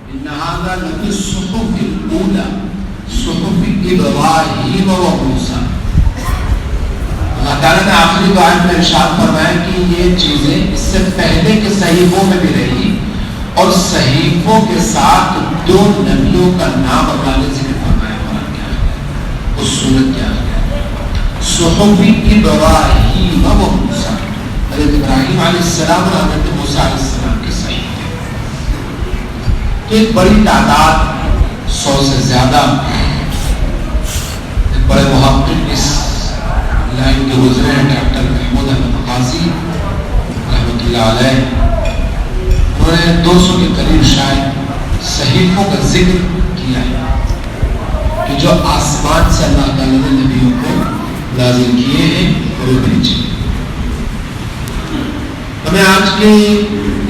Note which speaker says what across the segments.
Speaker 1: ان هذا لفی الصحف الاولى صحف ابراہیم و موسیٰ. اللہ تعالیٰ نے آخری دعائیں میں ارشاد فرمایا کہ یہ چیزیں اس سے پہلے کے صحیفوں میں بھی رہی اور صحیفوں کے ساتھ دو نبیوں کا نام اللہ نے ذکر فرمایا. قرآن کیا ہے اس سورت کیا ہے صحف ابراہیم و موسیٰ. حضرت ابراہیم علیہ السلام اور حضرت موسیٰ علیہ السلام کے صحیفے. تو ایک بڑی تعداد 100 سے زیادہ ایک بڑے محقق اس لائن کے گزرے ہیں ڈاکٹر محمود احمد قاضی رحمۃ اللہ علیہ. انہوں نے 200 کے قریب شاید صحیفوں کا ذکر کیا ہے کہ جو آسمان سے اللہ تعالیٰ نے نبیوں کو نازل کیے ہیں اور بھیجے. ہمیں آج کے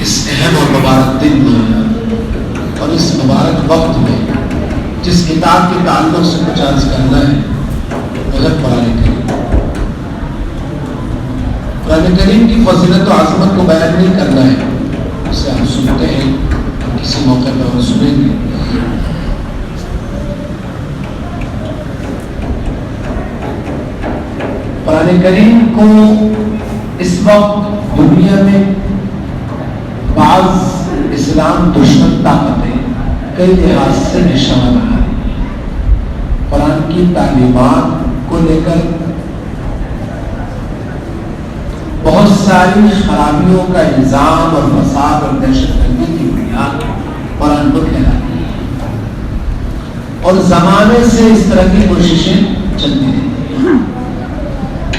Speaker 1: اس اہم اور مبارک دن میں اور اس مبارک وقت میں جس کتاب کے تعلق سے کچھ عرض کرنا ہے وہ ہے قرآن کریم. قرآن کریم کی فضیلت و عظمت کو بیان نہیں کرنا ہے, اسے ہم سنتے ہیں, ہم کسی موقع پر ہم سنیں گے. قرآن کریم کو اس وقت دنیا میں بعض اسلام دشمن طاقتیں کئی لحاظ سے نشانہ بنا رہی ہیں. قرآن کی تعلیمات کو لے کر بہت ساری خرابیوں کا الزام اور فساد اور دہشت گردی کی بنیاد قرآن کو کہلاتی ہے اور زمانے سے اس طرح کی کوششیں چلتی رہتی ہیں.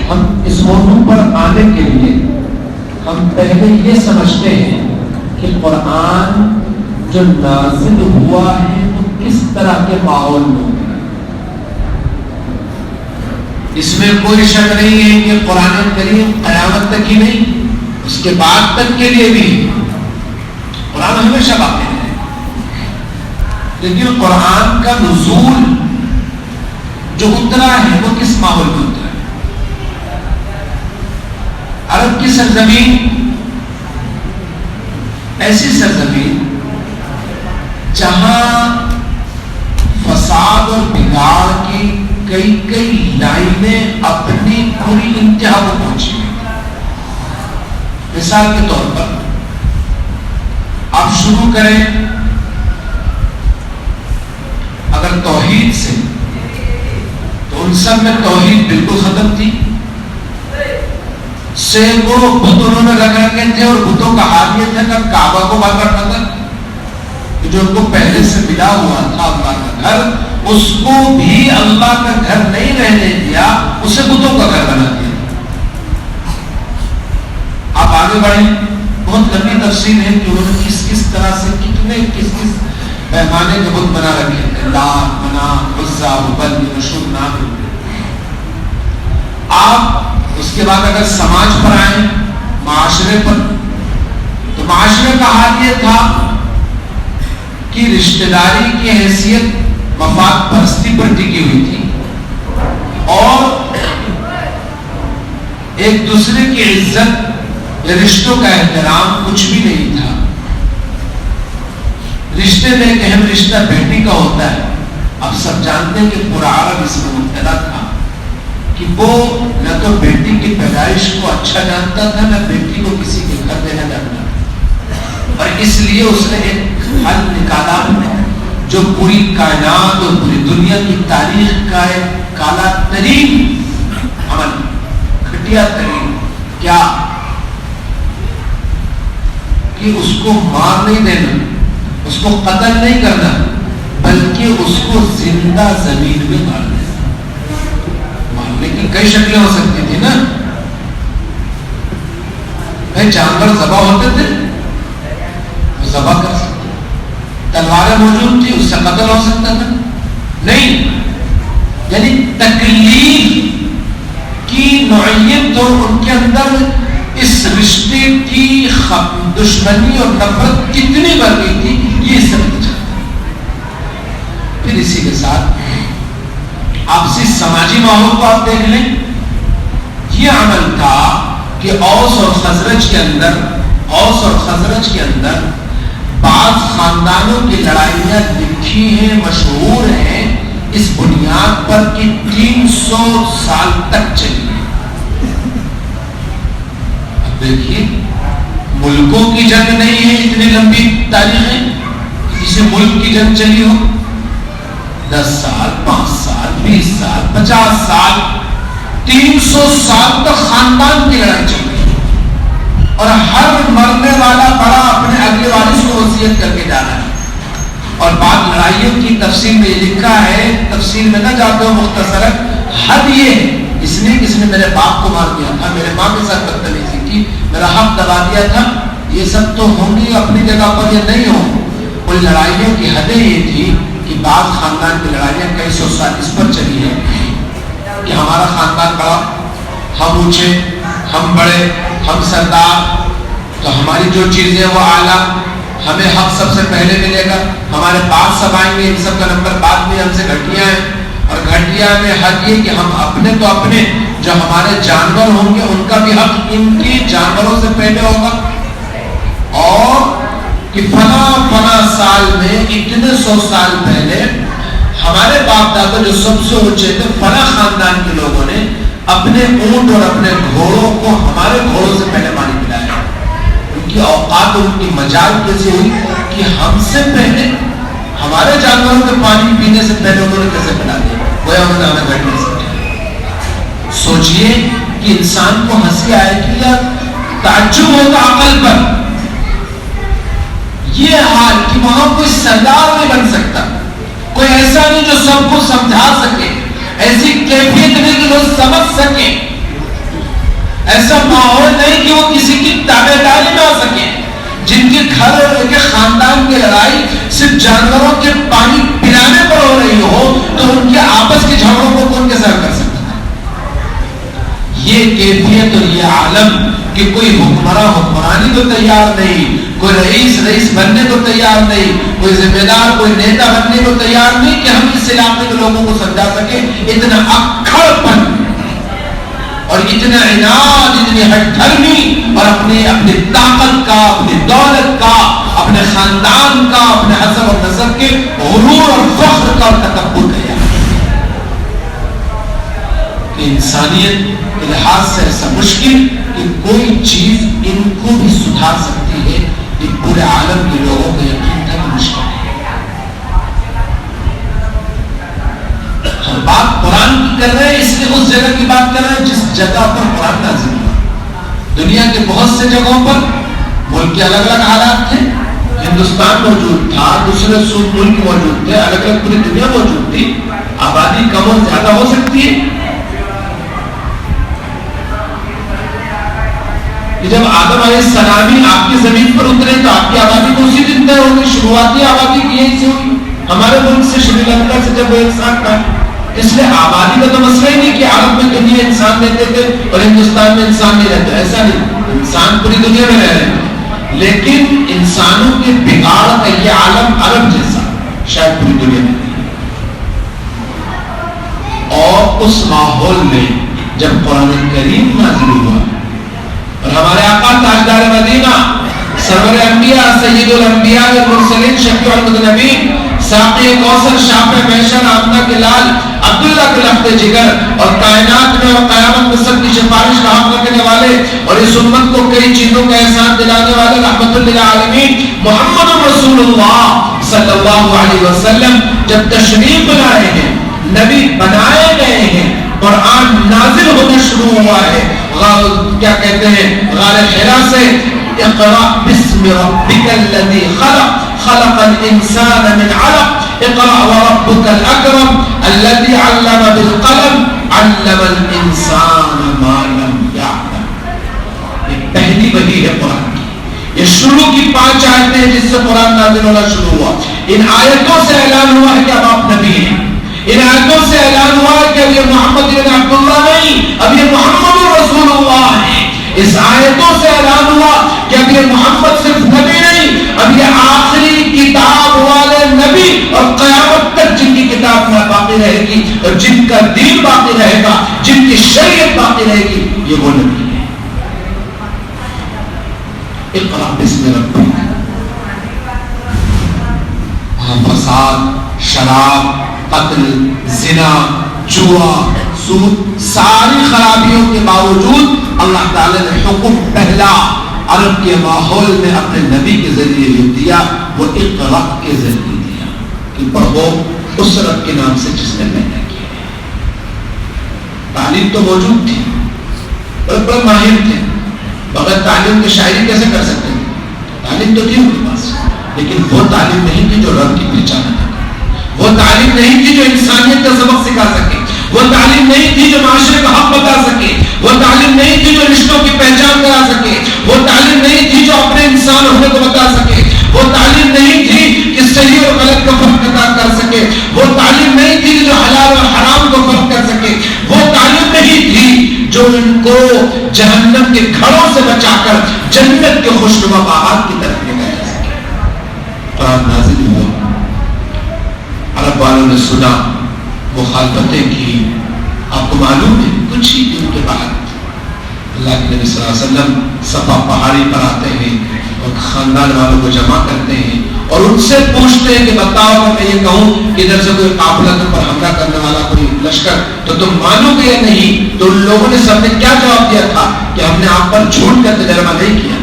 Speaker 1: ہم اس موضوع پر آنے کے لیے ہم پہلے یہ سمجھتے ہیں کہ قرآن جو نازل ہوا ہے وہ کس طرح کے ماحول میں ہوا ہے. اس میں کوئی شک نہیں ہے کہ قرآن کریم قیامت تک ہی نہیں اس کے بعد تک کے لیے بھی قرآن ہمیشہ باقی رہے. لیکن قرآن کا نزول جو اترا ہے وہ کس ماحول میں اترا ہے. عرب کی سرزمین ایسی سرزمین جہاں فساد اور بگاڑ کی کئی لائنیں اپنی پوری انتہا کو پہنچی ہوئی. مثال کے طور پر آپ شروع کریں اگر توحید سے تو ان سب میں توحید بالکل ختم تھی. سینکڑوں بت انہوں نے لگا کے تھے اور بتوں کا حال یہ تھا کہ کعبہ کو بند رکھا تھا جو ان کو پہلے سے ملا ہوا تھا اللہ کا گھر اس کو بھی اللہ کا گھر نہیں رہنے دیا, اسے بتوں کا گھر بنا دیا. آپ آگے بڑھیں, بہت لمبی تفصیل ہے کہ انہوں نے کس طرح سے کس پیمانے کے بت بنا رکھے تھے. لات, منات, عزا, ہبل, نشر, نام. آپ اس کے بعد اگر سماج پر آئیں, معاشرے پر, تو معاشرے کا حال یہ تھا کہ رشتہ داری کی حیثیت مفاد پرستی پر ٹکی ہوئی تھی اور ایک دوسرے کی عزت یا رشتوں کا احترام کچھ بھی نہیں تھا. رشتے میں ایک اہم رشتہ بیٹی کا ہوتا ہے. اب سب جانتے ہیں کہ پورا عرب اس میں مبتلا تھا کہ وہ نہ تو بیٹی کی پیدائش کو اچھا جانتا تھا نہ بیٹی کو کسی کے گھر دینا جانتا تھا, اور اس لیے اس نے ایک حل نکالا جو پوری کائنات اور پوری دنیا کی تاریخ کا ایک کالا ترین عمل, گھٹیا ترین, کیا کہ اس کو مار نہیں دینا, اس کو قتل نہیں کرنا, بلکہ اس کو زندہ زمین میں مار دینا. مارنے کی کئی شکلیں ہو سکتی تھی نا. جانور ذبح ہوتے تھے, ذبح کر سکتے, تلواریں موجود تھی, اس سے قتل ہو سکتا تھا نہیں. یعنی تکلیف کی نوعیت اور ان کے اندر اس رشتے کی دشمنی اور نفرت کتنی بڑھ گئی تھی یہ سمجھ. پھر اسی کے ساتھ آپسی سماجی ماحول کو آپ دیکھ لیں. یہ عمل تھا کہ اوس اور خزرج کے اندر بعض خاندانوں کی لڑائیاں لکھی ہیں، مشہور ہیں اس بنیاد پر کہ 300 سال تک چلی ہے۔ اب دیکھیے، ملکوں کی جنگ نہیں ہے اتنی لمبی تاریخ ہے، کسی ملک کی جنگ چلی ہو 10 سال 5 سال 20 سال 50 سال 300 سال تک خاندان کی لڑائی چل رہی ہے، اور ہر مرنے والا بڑا اپنے اگلے وارث کو وصیت کر کے جانا ہے۔ اور بعد لڑائیوں کی تفصیل میں یہ لکھا ہے، تفصیل میں نہ جاتا ہوں مختصراً، حد یہ ہے اس نے میرے باپ کو مار دیا تھا، میرے ماں کے ساتھ بدتمیزی کی، میرا حق دبا دیا تھا، یہ سب تو ہوں گی اپنی جگہ پر، یہ نہیں ہوں۔ ان لڑائیوں کی حدیں یہ تھی کہ بعض خاندان کی لڑائیاں کئی سو سال اس پر چلی ہے کہ ہمارا خاندان بڑا، ہم اونچے، ہم بڑے، ہم سردار، تو ہماری جو چیزیں وہ اعلیٰ، ہمیں حق سب سے پہلے ملے گا، ہمارے بعد سب آئیں گے، ان سب کا نمبر بعد میں، ہم سے گھٹیا ہیں۔ اور گھٹیا میں حد یہ کہ ہم اپنے تو اپنے، جو ہمارے جانور ہوں گے ان کا بھی حق ان کی جانوروں سے پہلے ہوگا، اور کہ فلاں سال میں اتنے 100 سال پہلے ہمارے باپ دادا جو سب سے اونچے تھے، فلاں خاندان کے لوگوں نے اپنے اونٹ اور اپنے گھوڑوں کو ہمارے گھوڑوں سے پہلے پانی پلایا۔ ان کی اوقات، ان کی مجال کیسے ہوئی کہ ہم سے پہلے ہمارے جانوروں کے پانی پینے سے پہلے انہوں نے کیسے پلا دیا، وہ انہوں نے ہمیں گھٹنے سے پہلے۔ سوچئے کہ انسان کو ہنسی آئے گی یا تعجب ہوگا عقل پر، یہ حال کہ وہاں کوئی سردار نہیں بن سکتا، کوئی ایسا نہیں جو سب کو سمجھا سکے، ایسی کیفیت نہیں کہ لوگ سمجھ سکیں، ایسا ماحول نہیں کہ وہ کسی کی تابع داری میں آ سکے، جن کے گھر اور کے خاندان کی لڑائی صرف جانوروں کے پانی پلانے پر ہو رہی ہو، تو ان کے آپس کے جھگڑوں کو کون کیسے کر سکتا ہے؟ یہ کیفیت اور یہ عالم کہ کوئی حکمرانی کو تیار نہیں، کوئی رئیس بننے کو تیار نہیں، کوئی ذمہ دار، کوئی نیتا بننے کو تیار نہیں کہ ہم اس علاقے کے لوگوں کو سمجھا سکیں، اتنا اکڑ پن اور اتنا عناد، اتنی ہٹ دھرمی، اور اپنی طاقت کا، اپنی دولت کا، اپنے خاندان کا، اپنے حسب اور نسب کے غرور اور فخر کا اور تکبر کا، کہ انسانیت کے لحاظ سے ایسا مشکل کہ کوئی چیز ان کو بھی سدھار سکتی ہے، یہ پورے عالم کے لوگوں کو یقین تھا کہ مشکل ہے۔ ہم بات قرآن کی کر رہے ہیں، اس لیے اس جگہ کی بات کر رہے ہیں جس جگہ پر قرآن نازل ہوا۔ دنیا کے بہت سے جگہوں پر ملک کے الگ الگ حالات تھے، ہندوستان موجود تھا، دوسرے ملک موجود تھے، الگ الگ پوری دنیا موجود تھی، آبادی کم اور زیادہ ہو سکتی ہے۔ جب آدم علیہ السلام آپ کی زمین پر اترے تو آپ کی آبادی کو اسی دن طے ہوگی، شروعاتی آبادی کی یہی سے ہوئی۔ ہمارے ملک سے شری لنکا سے جب وہ ایک ساتھ آئے، اس لیے آبادی کا تو مسئلہ ہی نہیں کہ عرب میں دنیا انسان رہتے تھے اور ہندوستان میں انسان نہیں رہتے، ایسا نہیں، انسان پوری دنیا میں رہ رہے ہیں، لیکن انسانوں کے بگاڑ کا یہ عالم عرب جیسا شاید پوری دنیا میں نہیں۔ اور اس ماحول میں جب قرآن کریم نازل ہوا اور ہمارے آقا تاجدار مدینہ، سرور انبیاء، سید الانبیاء والمرسلین، شفیع المذنبین، ساقی کوثر، شافع محشر، آمنہ کے لال، عبداللہ کے لخت جگر، اور کائنات میں اور قیامت میں سب کی سفارش کا حق رکھنے والے اور اس امت کو کئی چیزوں کا احسان دلانے والے رحمت للعالمین محمد رسول اللہ صلی اللہ علیہ وسلم جب تشریف لائے ہیں، نبی بنائے گئے ہیں، قرآن نازل ہونا شروع ہوا ہے، کیا کہتے ہیں، غار حرا سے اقرأ بسم ربک الذی خلق خلق الانسان من علق اقرأ وربک الاکرم الذی علم بالقلم علم الانسان ما لم یعلم۔ یہ پہلی وحی ہے قرآن کی، یہ شروع کی 5 آیتیں ہیں جس سے قرآن نازل ہونا شروع ہوا۔ ان آیتوں سے اعلان ہوا ہے کہ اب آپ نبی ہیں، ان آیتوں سے اعلان ہوا ہے کہ اب یہ محمد بن عبداللہ نہیں، اب یہ محمد رسول اللہ ہے۔ اس آیتوں سے اعلان ہوا کہ اب یہ محمد صرف نبی نہیں، اب یہ آخری کتاب والے نبی، اور قیامت تک جن کی کتاب میں باقی رہے گی اور جن کا دین باقی رہے گا، جن کی شریعت باقی رہے گی، یہ وہ نبی ہے۔ اقرأ بسم ربک، شراب، قتل، زنا، جوا، سود، ساری خرابیوں کے باوجود اللہ تعالیٰ نے حکم پہلا عرب کے ماحول میں اپنے نبی کے ذریعے جو دیا وہ اقرأ کے ذریعے دیا کہ پڑھو اس رب کے نام سے جس نے پیدا کیا. تعلیم تو موجود تھی، بڑے ماہر تھے، بغیر تعلیم کے شاعری کیسے کر سکتے ہیں؟ تعلیم تو تھی ان کے پاس، لیکن وہ تعلیم نہیں تھی جو رب کی پہچان تھا، وہ تعلیم نہیں تھی جو انسانیت کا سبق سکھا سکے، وہ تعلیم نہیں تھی جو معاشرے کا حق بتا سکے، وہ تعلیم نہیں تھی جو رشتوں کی پہچان کرا سکے، وہ تعلیم نہیں تھی جو اپنے انسان ہونے کو بتا سکے، وہ تعلیم نہیں تھی کہ صحیح اور غلط کا فرق ادا کر سکے، وہ تعلیم نہیں تھی جو حلال اور حرام کو فرق کر سکے، وہ تعلیم نہیں تھی جو ان کو جہنم کے گھروں سے بچا کر جنت کے خوشنما باغات کی طرف لے جا سکے. قرآن نازل ہوا، عرب والوں نے سنا، مخالفتیں کی. آپ کو معلوم ہے کچھ ہی دن کے بعد اللہ کے نبی صلی اللہ علیہ وسلم صفا پہاڑی پر آتے ہیں اور خاندان والوں کو جمع کرتے ہیں اور ان سے پوچھتے ہیں کہ بتاؤ اگر میں یہ کہوں کہ ادھر سے کوئی قافلہ تم پر حملہ کرنے والا کوئی لشکر تو تم مانو گے یا نہیں؟ تو ان لوگوں نے سب نے کیا جواب دیا تھا کہ ہم نے آپ پر جھوٹ کا تجربہ نہیں کیا،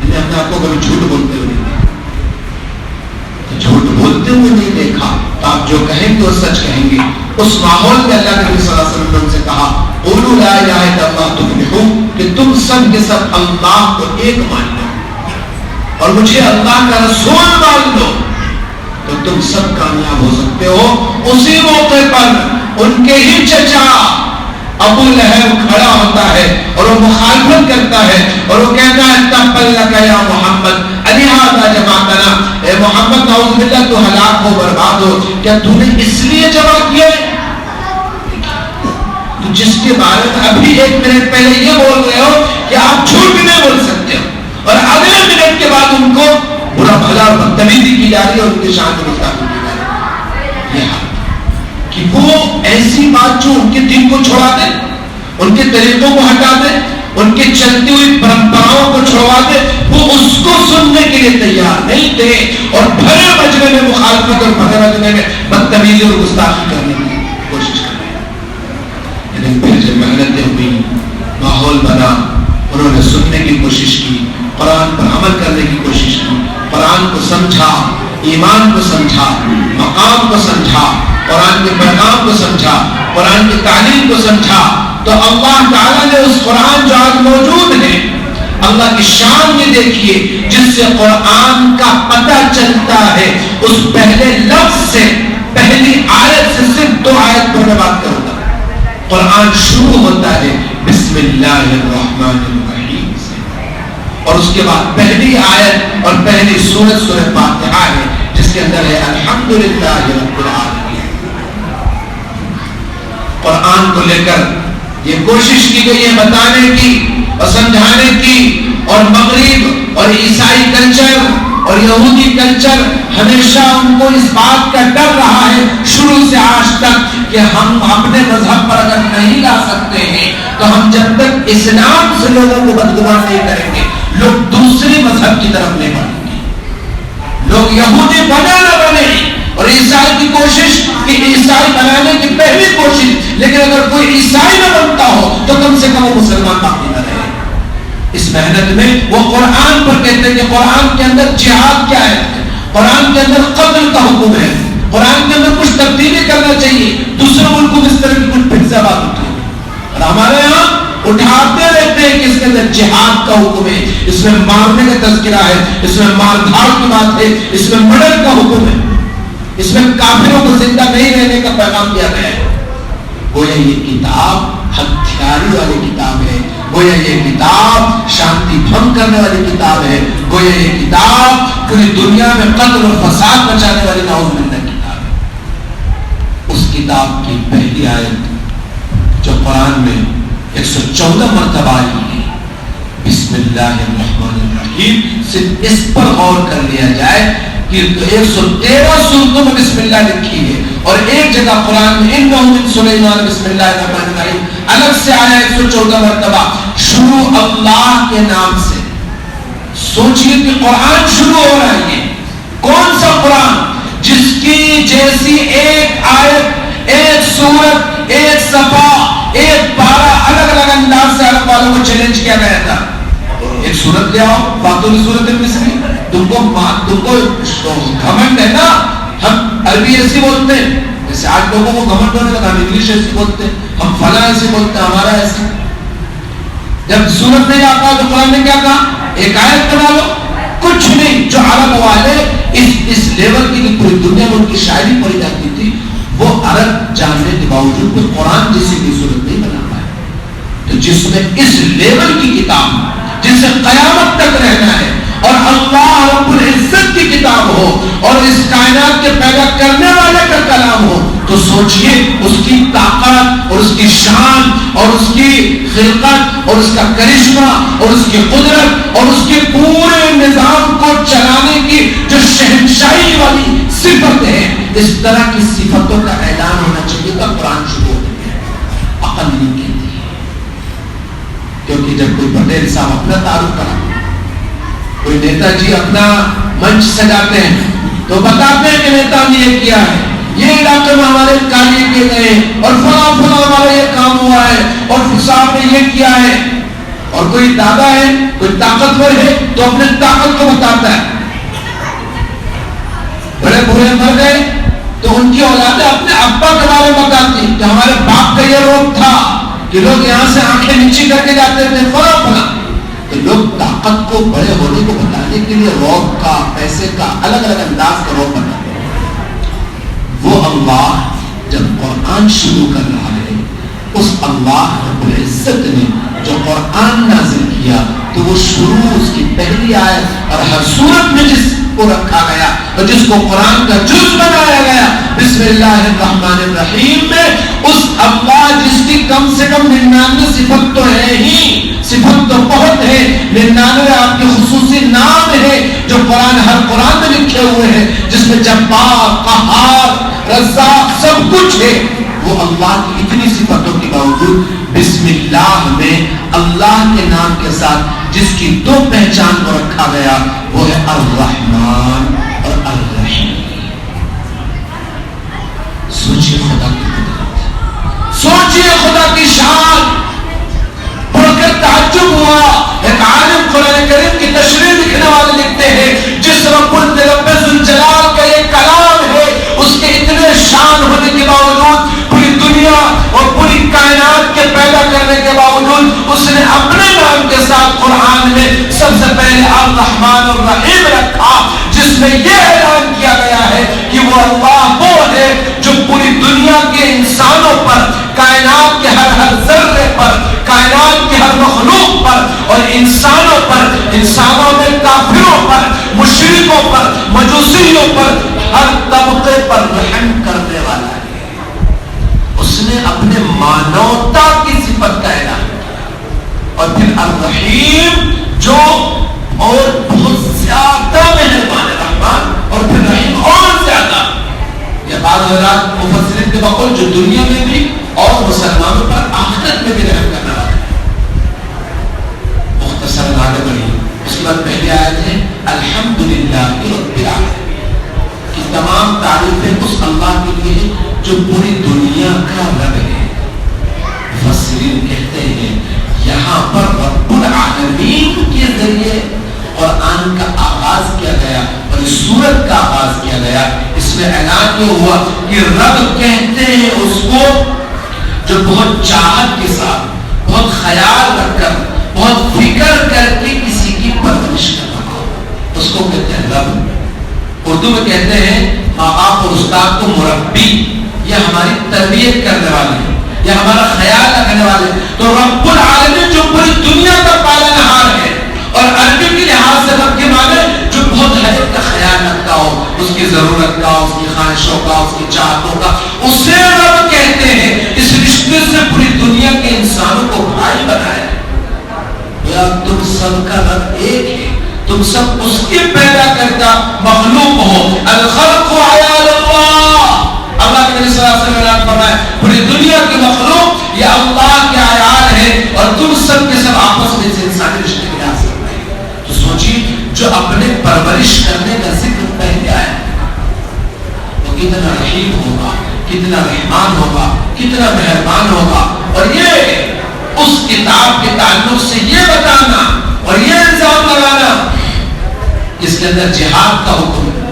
Speaker 1: ہم نے آپ کو کبھی جھوٹ بولتے ہوئے نہیں دیکھا، جھوٹ بولتے ہوئے نہیں دیکھا، تو آپ جو کہیں گے وہ سچ کہیں گے. اس ماحول میں اللہ کے نبی صلی اللہ علیہ وسلم نے ان سے کہا قولوا لا الہ الا اللہ تفلحوا، کہ تم سب کے سب اللہ کو ایک مان لو اور مجھے اللہ کا رسول مان لو تو تم سب کامیاب ہو سکتے ہو. اسی موقع پر ان کے ہی چچا ابو لہب کھڑا ہوتا ہے اور وہ مخالفت کرتا ہے اور وہ کہتا ہے تبت لک یا محمد الہذا جمعتنا، اے محمد نعوذ باللہ تو ہلاک ہو برباد ہو، کیا تو نے اس لیے جمع کیا ہے؟ تو جس کے بارے میں ابھی ایک منٹ پہلے یہ بول رہے ہو کہ آپ جھوٹ بھی نہیں بول سکتے ہو اور اگلے منٹ کے بعد ان کو برا بھلا اور بدتمیزی کی جا رہی ہے اور ان کی شان کو گستاخی کی جا رہی ہے. یہ کہ وہ ایسی بات جو ان کے دین کو چھوڑا دے، ان کے طریقوں کو ہٹا دے، ان کے چلتی ہوئی پرمپراؤں کو چھوڑوا دے، وہ اس کو سننے کے لیے تیار نہیں تھے اور بھرے مجمع میں مخالفت اور بھرے مجمع میں بدتمیزی اور گستاخی کرنے کی کوشش کر رہے ہیں. لیکن پھر جب محنتیں ہوئی، ماحول بنا، انہوں نے سننے کی کوشش کی، قرآن پر عمل کرنے کی کوشش کی، قرآن کو سمجھا، ایمان کو سمجھا، مقام کو سمجھا، قرآن کے پیغام کو سمجھا، قرآن کی تعلیم کو سمجھا، تو اللہ تعالیٰ نے اس قرآن جو آج موجود ہے، اللہ کی شان یہ دیکھیے جس سے قرآن کا پتہ چلتا ہے. اس پہلے لفظ سے، پہلی آیت سے، صرف 2 آیت پر میں بات کروں گا. قرآن شروع ہوتا ہے بسم اللہ الرحمن الرحیم سے، اور اس کے بعد پہلی آیت اور پہلی سورت سورۃ فاتحہ ہے جس کے اندر ہے الحمدللہ رب العالمین. قرآن کو لے کر یہ کوشش کی گئی ہے بتانے کی اور سمجھانے کی، اور مغرب اور عیسائی کلچر اور یہودی کلچر ہمیشہ ان کو اس بات کا ڈر رہا ہے شروع سے آج تک کہ ہم اپنے مذہب پر اگر نہیں لا سکتے ہیں تو ہم جب تک اسلام سے لوگوں کو بدگمان نہیں کریں گے لوگ دوسرے مذہب کی طرف نہیں بڑھیں گے. لوگ یہودی بنے نہ بنے اور عیسائی کی کوشش کہ عیسائی بنانے کی پہلی کوشش، لیکن اگر کوئی عیسائی نہ بنتا ہو تو کم سے کم وہ مسلمان باقی نہ رہے. اس محنت میں وہ قرآن پر کہتے ہیں کہ قرآن کے اندر جہاد کیا ہے، قرآن کے اندر قتل کا حکم ہے، قرآن کے اندر کچھ تبدیلی کرنا چاہیے. دوسرے ملکوں میں اس طرح کی کچھ پھر بات ہوتی ہے اور ہمارے یہاں اٹھاتے رہتے ہیں کہ اس کے اندر جہاد کا حکم ہے، اس میں مارنے کا تذکرہ ہے، اس میں مار دھاڑ کی بات ہے، اس میں مرڈر کا حکم ہے، اس میں کافروں کو زندہ نہیں رہنے کا پیغام دیا گیا ہے. گویا یہ کتاب ہتھیاری والی کتاب ہے، گویا یہ کتاب شانتی بھنگ کرنے والی کتاب ہے، گویا یہ کتاب پوری دنیا میں قتل اور فساد مچانے والی نعوذ باللہ کتاب ہے. اس کتاب کی پہلی آیت جو قرآن میں 114 مرتبہ آئی ہے بسم اللہ الرحمن الرحیم، صرف اس پر غور کر لیا جائے کہ 113 سورتوں میں بسم اللہ لکھی ہے اور ایک جگہ قرآن میں انہ من سلیمان بسم اللہ الرحمن الرحیم الگ سے آیا 114 مرتبہ. شروع اللہ کے نام سے. سوچئے کہ قرآن شروع ہو رہا ہے، کون سا قرآن جس کی جیسی ایک آیت، ایک سورت، ایک صفحہ، ایک پارہ الگ الگ انداز سے عرب والوں کو چیلنج کیا گیا تھا. ایک سورت لے آؤ، فاتحہ سورت مصری. تم کو گھمنڈ ہے نا، ہم عربی ایسی بولتے ہیں جیسے آج لوگوں کو گھمنڈ ہونے لگا، ہم انگلش ایسی بولتے ہیں، ہم فلاں ایسے بولتے ہیں، ہمارا ایسے. جب سورت نہیں آتا تو قرآن نے کیا کہا؟ ایک آیت بنا لو. کچھ نہیں. جو عرب والے اس لیول کی پوری دنیا میں ان کی شاعری پڑھی جاتی تھی، وہ عرب جاننے کے باوجود کوئی قرآن جیسی کوئی صورت نہیں بنا پائے. تو جس میں اس لیول کی کتاب جس سے قیامت تک رہنا ہے اور اللہ رب العزت کی کتاب ہو اور اس کائنات کے پیدا کرنے والے کا کلام ہو، تو سوچئے اس کی طاقت اور اس کی شان اور اس کی خلقت اور اس کا کرشمہ اور اس کی قدرت اور اس کے پورے نظام کو چلانے کی جو شہنشاہی والی صفت ہے. اس طرح کی صفتوں کا اعلان ہونا چاہیے تھا. قرآن شروع ہوتے ہیں عقل نہیں کہتی ہے، کیونکہ جب کوئی پٹیل صاحب اپنا تعارف کراتے ہیں، کوئی نیتا جی اپنا منچ سجاتے ہیں تو بتاتے ہیں کہ نیتا نے یہ کیا ہے، یہ علاقے میں ہمارے کاریہ کیے گئے اور فلاں فلاں ہمارا یہ کام ہوا ہے اور صاحب نے یہ کیا ہے. اور کوئی دادا ہے، کوئی طاقتور ہے تو اپنے طاقت کو بتاتا ہے. بڑے بوڑھے مر گئے تو ان کی اولادیں اپنے ابا کے بارے میں بتاتی کہ ہمارے باپ کا یہ روگ تھا کہ لوگ یہاں سے آنکھیں نیچی کر کے جاتے تھے فلاں فلاں. تو لوگ طاقت کو، بڑے ہونے کو بتانے کے لیے روگ کا، پیسے کا، الگ الگ انداز کا روگ بتاتے ہیں. وہ اللہ جب قرآن شروع کر رہا ہے، اس اللہ رب العزت نے جو قرآن نازل کیا تو وہ شروع اس کی پہلی آیت اور ہر سورت میں جس کو رکھا گیا اور جس کو قرآن کا جز بنایا گیا، بسم اللہ الرحمن الرحیم میں اس اللہ جس کی کم سے کم 99 صفت تو ہے ہی، صفت تو بہت ہے، 99 آپ کے خصوصی نام ہے جو ہر قرآن میں لکھے ہوئے ہیں، جس میں جبار، قہار، رزاق سب کچھ ہے. وہ اللہ کی اتنی صفتوں کے باوجود بسم اللہ میں اللہ کے نام کے ساتھ جس کی دو پہچان کو رکھا گیا وہ ہے الرحمن اور الرحیم. سوچئے خدا کی قدرت، سوچئے خدا کی شان. پڑھ کر تعجب ہوا. ایک عالم قرآن کریم کی تشریح لکھنے والے لکھتے ہیں جس رب الجلال کا یہ کلام ہے، اس کے اتنے شان ہونے کے باوجود، پوری دنیا اور پوری کائنات کے پیدا کرنے کے باوجود اس نے اپنے نام کے ساتھ قرآن میں سب سے پہلے الرحمن الرحیم رکھا، جس میں یہ اعلان کیا گیا ہے کہ وہ اللہ وہ ہے جو پوری دنیا کے انسانوں پر، کائنات کے ہر ذرے پر، کائنات کے ہر مخلوق پر اور انسانوں پر، انسانوں میں کافروں پر، مشرکوں پر، مجوسیوں پر، ہر طبقے پر رحم کرنے والا ہے. اس نے اپنے مانوتا کی صفت کا اعلان کیا. اور پھر الرحیم جو اور بہت زیادہ مہربان ہے، رحمان اور پھر رحیم اور زیادہ. یہ بعض حضرات مفسرین کے بقول جو دنیا میں بھی اور مسلمانوں پر آخرت میں بھی رحم کرنا والا ہے. مختصر آگے بڑھی. اس کے بعد پہلی آیت ہے الحمدللہ رب العالمین، کہ تمام تعریفیں اس اللہ کے لیے ہیں جو پوری دنیا کا رب ہے. مفسرین کہتے ہیں یہاں پر رب العالمین کے ذریعے قرآن کا آغاز کیا گیا اور اس سورت کا آغاز کیا گیا. اس میں اعلان یہ ہوا کہ رب کہتے ہیں اس کو جو بہت چاہت کے ساتھ، بہت خیال رکھ کر، بہت فکر کر کے کسی کی پرورش کرنا ہو، اس کو کہتے ہیں رب. اردو میں کہتے ہیں ماں باپ اور استاد کو مربی، یہ ہماری تربیت کرنے والے، یہ ہمارا خیال رکھنے والے. تو رب العالمین جو پوری دنیا کا پالنہار ہے، اور عربی کے لحاظ سے رب کے معنی جو بہت ہر ایک کا خیال رکھتا ہو، اس کی ضرورت کا، اس کی خواہشوں کا، اس کی چاہتوں کا، اسے رب کہتے ہیں. اس رشتے سے پوری دنیا کے انسانوں کو بھائی بنایا. یا تم سب کا رب ایک ہے، تم سب اس کے پیدا کرتا مخلوق ہو. الخلق عیال اللہ، اللہ کے نبی صلی اللہ علیہ وسلم نے فرمایا پوری دنیا کی مخلوق یہ اللہ کے عیال ہے اور تم سب کے سب آپس میں سے انسانی رشتے کے لحاظ سے. تو سوچیے جو اپنے پرورش کرنے کا ذکر پہلے آیا وہ کتنا رحیم ہوگا، کتنا رحمان ہوگا، کتنا مہربان ہوگا. اور یہ اس کتاب کے تعلق سے یہ بتانا اور یہ الزام لگانا اس کے اندر جہاد کا حکم ہے.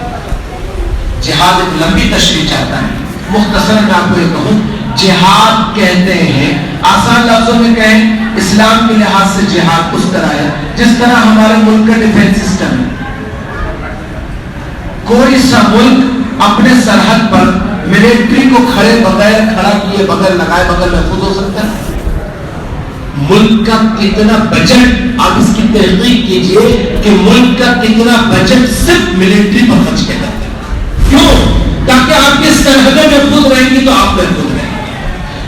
Speaker 1: جہاد ایک لمبی تشریح چاہتا ہے. مختصر میں آپ کو یہ کہوں، جہاد کہتے ہیں، آسان لفظوں میں کہیں، اسلام کے لحاظ سے جہاد اس طرح ہے جس طرح ہمارے ملک کا ڈیفنس سسٹم ہے. کوئی سا ملک اپنے سرحد پر ملٹری کو کھڑے بغیر، کھڑا کیے بغیر، لگائے بغیر محفوظ ہو سکتا ہے؟ ملک کا کتنا بجٹ، آپ اس کی تحقیق کیجئے کہ ملک کا کتنا بجٹ صرف ملٹری پر خرچ کیا جاتا ہے. کیوں؟ تاکہ آپ کی سرحدیں محفوظ رہیں گی تو آپ محفوظ رہیں گے.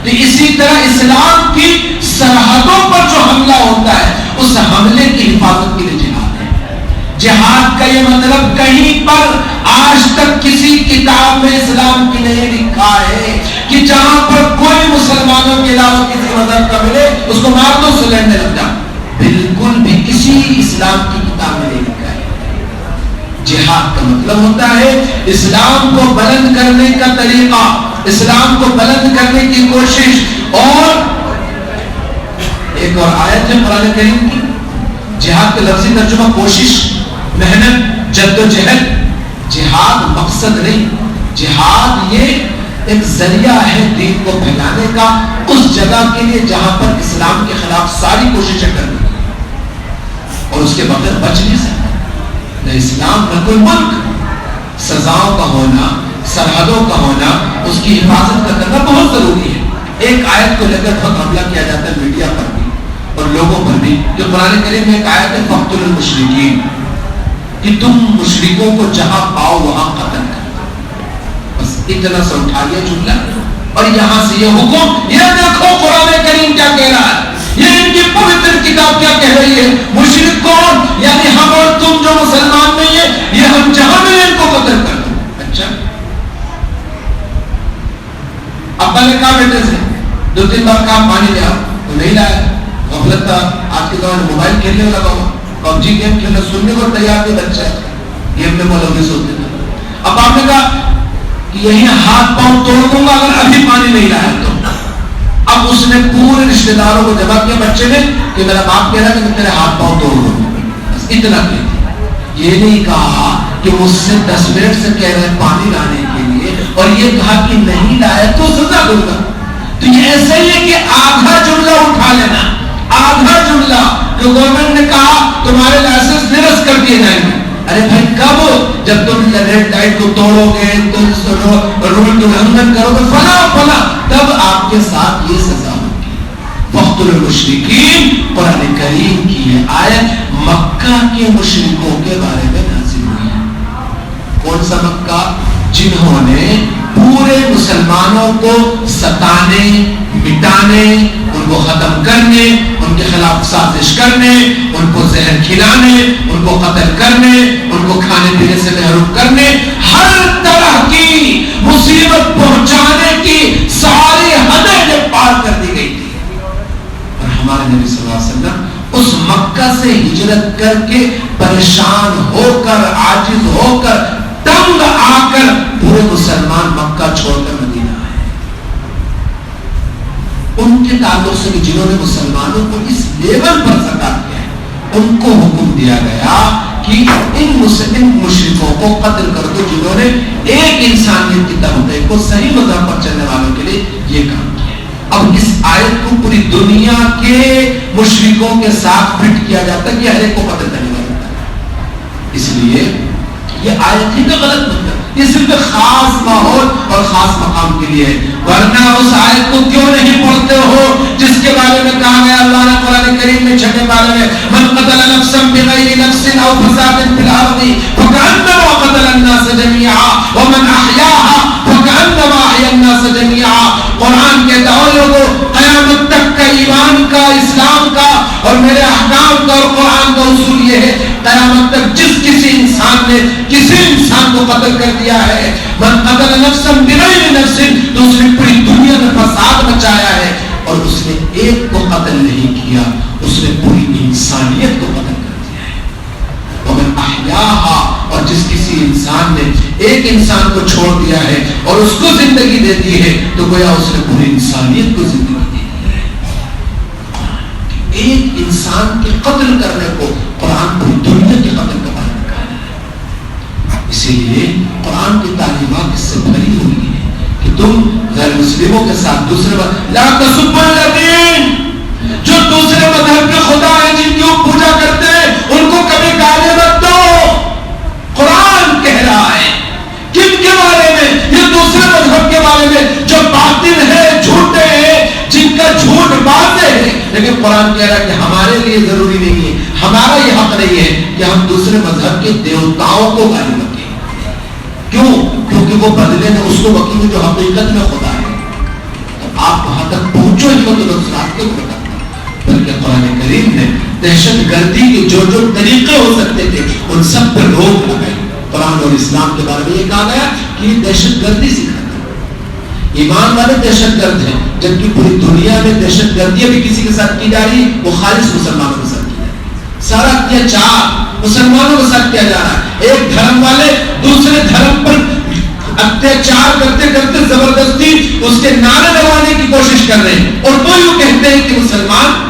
Speaker 1: تو اسی طرح اسلام کی سرحدوں پر جو حملہ ہوتا ہے اس حملے کی حفاظت کے لیے جہاد ہے. جہاد کا یہ مطلب کہیں پر آج تک کسی کتاب میں اسلام کی نہیں لکھا ہے کہ جہاں پر کوئی مسلمانوں کے علاوہ کسی مذہب کا ملے اس کو مار دو، سے لڑنے لگ جاؤ. بالکل بھی کسی اسلام کی کتاب میں نہیں لکھا ہے. جہاد کا مطلب ہوتا ہے اسلام کو بلند کرنے کا طریقہ، اسلام کو بلند کرنے کی کوشش. اور ایک اور آیت ہے قرآن کریم کی، جہاد کا لفظی ترجمہ کوشش، محنت، جدوجہد. جہاد مقصد نہیں، جہاد یہ ایک ذریعہ ہے دین کو پھیلانے کا اس جگہ کے لیے جہاں پر اسلام کے خلاف ساری کوششیں کرنی اور اس کے بغیر بچ نہیں سکتا. نہ اسلام نہ کوئی ملک. سزاؤں کا ہونا، سرحدوں کا ہونا، اس کی حفاظت کا کرنا بہت ضروری ہے. ایک آیت کو لے کر بہت حملہ کیا جاتا ہے میڈیا پر بھی اور لوگوں پر بھی، جو قرآن کریم میں ایک آیت ہے فَاقْتُلُوا الْمُشْرِكِينَ، کہ تم مشرکوں کو جہاں پاؤ وہاں قتل کرو. بس اتنا سا اٹھا لیا جملہ اور یہاں سے یہ حکم. یہ دیکھو قرآن کریم کیا کہہ رہا ہے، یہ ان کی پوتر کتاب کیا کہہ رہی ہے. مشرک کون؟ یعنی ہم اور تم جو مسلمان نہیں ہیں، یہ ہم جہاں ملے ان کو قتل کر دو. اچھا، ابا نے کہا بیٹے سے 2-3 بار کہا پانی لے آؤ، تو نہیں لایا. غفلت تھا، آج کے دور میں موبائل کھیلنے لگا ہوا، PUBG گیم کھیلنا، سننے کو تیار نہیں بچہ ہے، گیم میں ملوث ہوتے تھے. اب آپ نے کہا کہ یہی ہاتھ پاؤں توڑ دوں گا اگر ابھی پانی نہیں لایا تو. اب اس نے پورے رشتہ داروں کو جمع کیا بچے نے کہ میرا باپ کہہ رہا ہے کہ تیرے ہاتھ پاؤں توڑ دوں. بس اتنا کہا. یہ نہیں کہا کہ مجھ سے 10 منٹ سے کہہ رہے ہیں پانی لانے کے لیے اور یہ کہا کہ نہیں لایا تو سزا دوں گا. تو یہ ایسا ہی ہے کہ آدھا جملہ اٹھا لینا، آدھا جملہ جو گورنمنٹ نے کہا تمہارے لائسنس نرست کر دیے جائیں گے. ارے بھائی کب؟ جب تم ریڈ لائٹ کو توڑو گے، تم رول کو النگھن کرو گے، فلاں تب آپ کے ساتھ یہ سزا ہوگی. فَاقْتُلُوا الْمُشْرِكِينَ قرآن کریم کی یہ آیت مکہ کے مشرکوں کے بارے میں نازل ہوئی ہے. کون سا مکہ؟ جنہوں نے پورے مسلمانوں کو ستانے، مٹانے، ان کو ختم کرنے، ان کے خلاف سازش کرنے، ان کو زہر کھلانے، ان کو قتل کرنے، ان کو کھانے پینے سے محروم کرنے، ہر طرح کی مصیبت پہنچانے کی ساری حدیں پار کر دی گئی تھی. اور ہمارے نبی صلی اللہ علیہ وسلم اس مکہ سے ہجرت کر کے پریشان ہو کر، عاجز ہو کر، تنگ آ کر پورے مسلمان مکہ چھوڑ کر مدینہ آئے. ان کے تعلق سے بھی جنہوں نے مسلمانوں کو اس لیول پر ستا کیا ہے، ان کو حکم دیا گیا کہ ان مشرکوں کو قتل کر دو جنہوں نے ایک انسانیت کی تبدیلی کو صحیح مذہب پر چلنے والوں کے لیے یہ کام کیا. اب اس آیت کو پوری دنیا کے مشرکوں کے ساتھ فٹ کیا جاتا ہے کہ ہر ایک کو قتل کرنے والا ہے. اس لیے یہ آیت ہی کا غلط مطلب، یہ صرف خاص ماحول اور خاص مقام کے لیے ہے. ورنہ اس آیت کو کیوں نہیں پڑھتے ہو جس کے بارے میں کہا گیا اللہ نے قرآن کریم میں 6 بارے میں من قتل نفسا بغیر نفس او فساد فی الارض فکأنما قتل الناس جميعا ومن احیاها فکأنما احیا الناس جميعا. قرآن کہتا ہے لوگوں قیامت تک کا ایمان کا، اسلام کا اور میرے احکام کا اور قرآن کا اصول یہ ہے، قیامت تک جس کسی انسان نے کسی انسان کو قتل کر دیا ہے، من قتل نفسا بغیر نفس، تو اس نے پوری دنیا میں فساد مچایا ہے. اور اس نے ایک کو قتل نہیں کیا، اس نے پوری انسانیت کو قتل کر دیا ہے. ومن احیاها، اور جس کسی کسی انسان نے ایک انسان کو چھوڑ دیا ہے اور اس کو زندگی دے دی ہے تو گویا اس نے پوری انسانیت کو زندگی دی ہے. ایک انسان کے قتل کرنے کو قرآن پوری دنیا کے قتل کا بیان کر رہا ہے. اسی لیے قرآن کی تعلیمات اس سے بھری ہوئی ہے کہ تم غیر مسلموں کے ساتھ دوسرے لا تسبوا الذین، جو دوسرے مذہب کے خدا ہیں جن کی وہ پوجا کرتے ہیں ان کو کبھی گالی مت دو. قرآن کہہ رہا ہے کن کے بارے میں؟ یہ دوسرے مذہب کے بارے میں جو باطل ہے، جھوٹے ہیں، جن کا جھوٹ واضح ہے. لیکن قرآن کہہ رہا ہے کہ ہمارے لیے ضروری نہیں ہے، ہمارا یہ حق نہیں ہے کہ ہم دوسرے مذہب کے دیوتاؤں کو گالی مت دیں. کیوں؟ کیونکہ وہ بدلے میں اس کو وکیل جو حقیقت میں خدا ہے. آپ وہاں تک پہنچو ہی تو دوسرات کے بتانا. بلکہ قرآن کریم نے دہشت گردی کے جو جو طریقے ہو سکتے تھے ان سب پر روک لگائی. قرآن اور اسلام کے بارے میں یہ کہا گیا کہ یہ دہشت گردی سکھاتا ہے. ایمان والے دہشت گرد ہیں، جبکہ پوری دنیا میں دہشت گردیاں بھی کسی کے ساتھ کی جا رہی ہے وہ خالص مسلمانوں کے ساتھ کی جا رہی ہے. سارا اتیاچار مسلمانوں کے ساتھ کیا جا رہا ہے. ایک دھرم والے دوسرے دھرم پر اتیاچار کرتے کرتے زبردستی اس کے نعرے لگانے کی کوشش کر رہے ہیں اور وہ یوں کہتے ہیں کہ مسلمان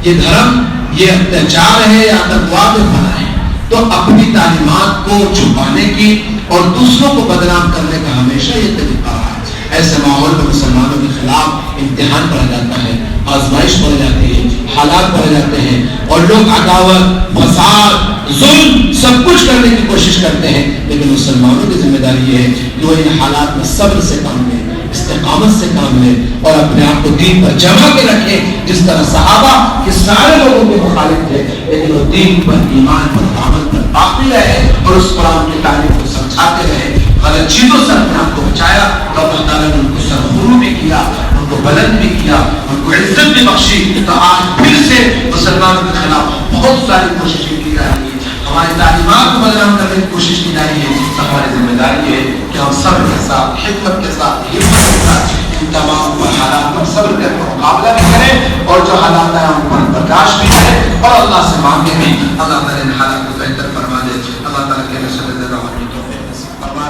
Speaker 1: یہ دھرم یہ اتیاچار ہے یا آتنکواد بنا ہے. تو اپنی تعلیمات کو چھپانے کی اور دوسروں کو بدنام کرنے کا ہمیشہ یہ طریقہ ہے. ایسے ماحول میں مسلمانوں کے خلاف امتحان پڑا جاتا ہے، آزمائش پڑ جاتی ہے، حالات پڑ جاتے ہیں اور لوگ عداوت، فساد، ظلم سب کچھ کرنے کی کوشش کرتے ہیں. لیکن مسلمانوں کی ذمہ داری یہ ہے کہ وہ ان حالات میں صبر سے کام لیں، استقامت سے کام لیں اور اپنے آپ کو دین پر جمع کے رکھیں. جس طرح صحابہ کے سارے لوگوں کے مخالف تھے لیکن وہ دین پر، ایمان پر، عمل پر باقی رہے اور اس قرآن کی تعلیم کو سمجھاتے رہے. غلط چیزوں سے اپنے آپ کو بچایا تو اللہ تعالیٰ نے ان کو سرخرو بھی کیا، ان کو بلند بھی کیا، ان کو عزت بھی بخشی. تو آج پھر سے مسلمانوں کے خلاف بہت ساری کوششیں کی جا رہی ہیں، ہماری تعلیمات کو بدنام کرنے کی کوشش کی جا رہی ہے. ہماری ذمہ داری ہے کہ ہم صبر کے ساتھ، حکمت کے ساتھ، ہمت کے ساتھ ان تمام حالات پر صبر کر کے مقابلہ بھی کریں اور جو حالات ہیں ان پر برداشت بھی کریں اور اللہ سے مانگیں بھی. اللہ تعالیٰ ان حالات کو بہتر فرما دے. اللہ تعالیٰ کے نشر فرما.